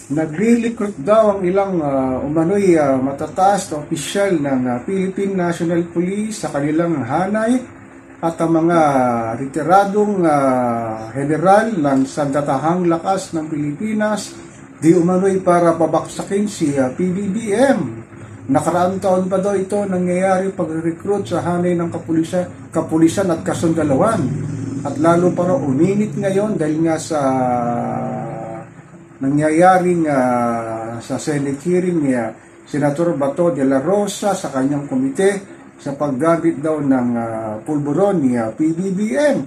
Nagre-recruit daw ang ilang umano'y matataas na opisyal ng Philippine National Police sa kanilang hanay at ang mga retiradong general ng sandatahang lakas ng Pilipinas di umano'y para pabaksakin si PBBM. Nakaraang taon pa daw ito nangyayari pag-recruit sa hanay ng kapulisan at kasundalawan. At lalo pa raw uminit ngayon dahil nga sa nangyayaring sa Senate hearing ni Senator Bato de la Rosa sa kanyang komite sa paggamit daw ng pulburon ni PBBM.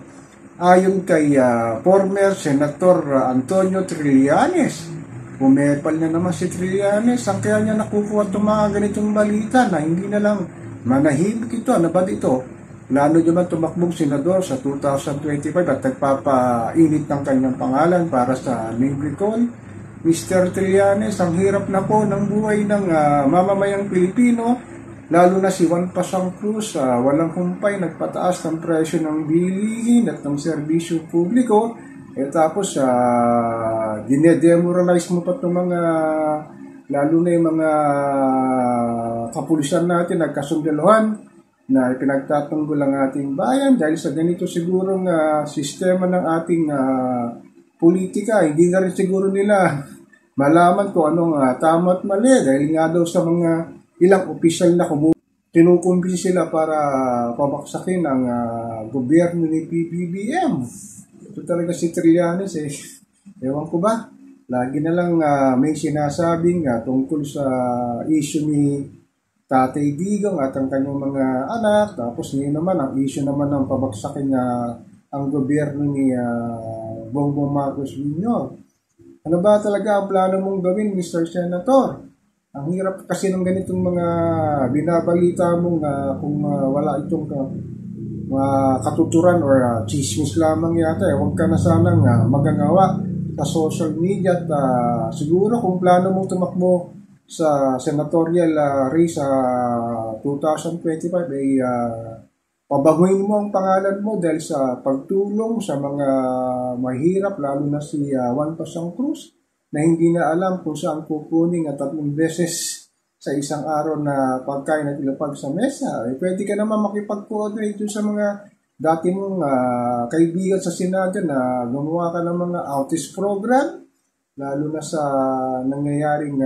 Ayon kay former Senator Antonio Trillanes, umepal na naman si Trillanes. Ang kaya niya nakukuha itong mga ganitong balita na hindi na lang manahimik ito. Ano ba dito? Lalo naman tumakbong senador sa 2025 at nagpapainit ng kanyang pangalan para sa name recall. Mr. Trillanes, ang hirap na po ng buhay ng mamamayang Pilipino, lalo na si Juan Pasang Cruz, walang humpay, nagpataas ng presyo ng bilihin at ng serbisyo publiko, tapos dinedemoralize mo pa itong mga, lalo na yung mga kapulisan natin, nagkasundaluhan, na ipinagtatanggol ang ating bayan dahil sa ganito sigurong sistema ng ating politika. Hindi na rin siguro nila malaman kung anong tama at mali dahil nga daw sa mga ilang opisyal na kinukumbisi sila para pabaksakin ang gobyerno ni PBBM. Ito talaga si Trillanes ewan ko ba, lagi na lang may sinasabing tungkol sa issue ni Tatay Digong at ang kanyang mga anak, tapos ngayon naman ang issue naman ng pabagsakin ang gobyerno ni Bongbong Marcos Jr. Ano ba talaga ang plano mong gawin, Mr. Senator? Ang hirap kasi ng ganitong mga binabalita mong kung wala itong katuturan or chismis lamang yata. Huwag ka na sanang magagawa sa social media at siguro kung plano mong tumakbo sa senatorial race sa 2025 ay pabaguhin mo ang pangalan mo dahil sa pagtulong sa mga mahirap, lalo na si Juan Pasang Cruz na hindi na alam kung saan kukunin at 3 beses sa isang araw na pagkain at ilapag sa mesa. Pwede ka naman makipag-coordinate sa mga dati mong kaibigan sa Senado na gumawa ka ng mga outreach program, lalo na sa nangyayaring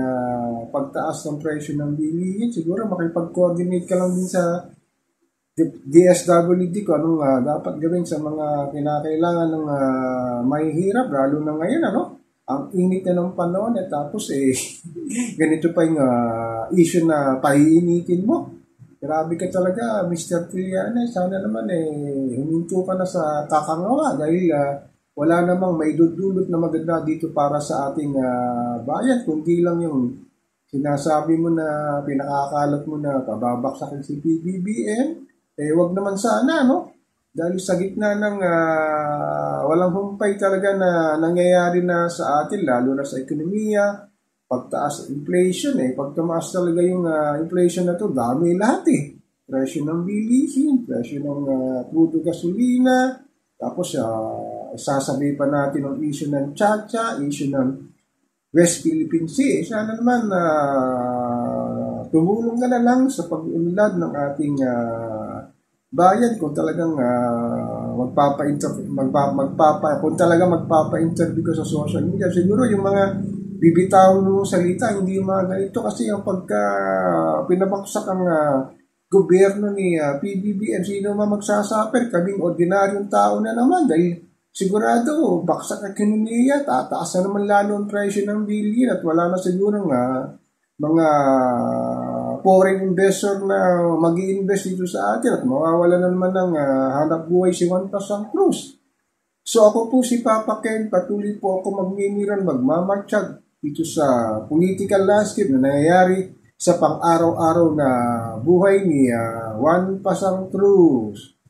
pagtaas ng presyo ng bilihin. Siguro makipag-coordinate ka lang din sa DSWD ko anong dapat gawin sa mga kinakailangan ng mahihirap, lalo na ngayon ang init na ng panahon tapos ganito pa yung issue na pahiinitin mo. Grabe ka talaga, Mr. Trillanes. Sana naman huminto ka na sa kakangawa dahil wala namang maidudulot na maganda dito para sa ating bayan, kundi lang yung sinasabi mo na pinakakalat mo na pababaksakin si PBBM. Wag naman sana, dahil sa gitna ng walang humpay talaga na nangyayari na sa atin, lalo na sa ekonomiya, pagtaas ng inflation, pag tumaas talaga yung inflation na to, dami lahat presyo ng bilihin, presyo ng crudo gasolina, tapos sasabihin pa natin ang issue ng Chacha, issue ng West Philippine Sea. Sana naman tumulong ka na lang sa pag-unlad ng ating bayan kung talagang kung talagang magpapa-interview ka sa social media. Siguro yung mga bibitaw ng salita, hindi yung mga ganito kasi yung pagka pinabaksak ang gobyerno ni PBBM, sino magsasaper? Kaming ordinaryong tao na naman dahil sigurado, baksak ang ekonomiya, tataas na naman lalo ang presyo ng bilihin at wala na siguro mga foreign investor na mag-i-invest dito sa atin at mawawala na naman ng hanap buhay si Juan Pasang Cruz. So ako po si Papa Ken, patuloy po ako magmimiran, magmamarchag dito sa political landscape na nangyayari sa pang-araw-araw na buhay ni Juan Pasang Cruz.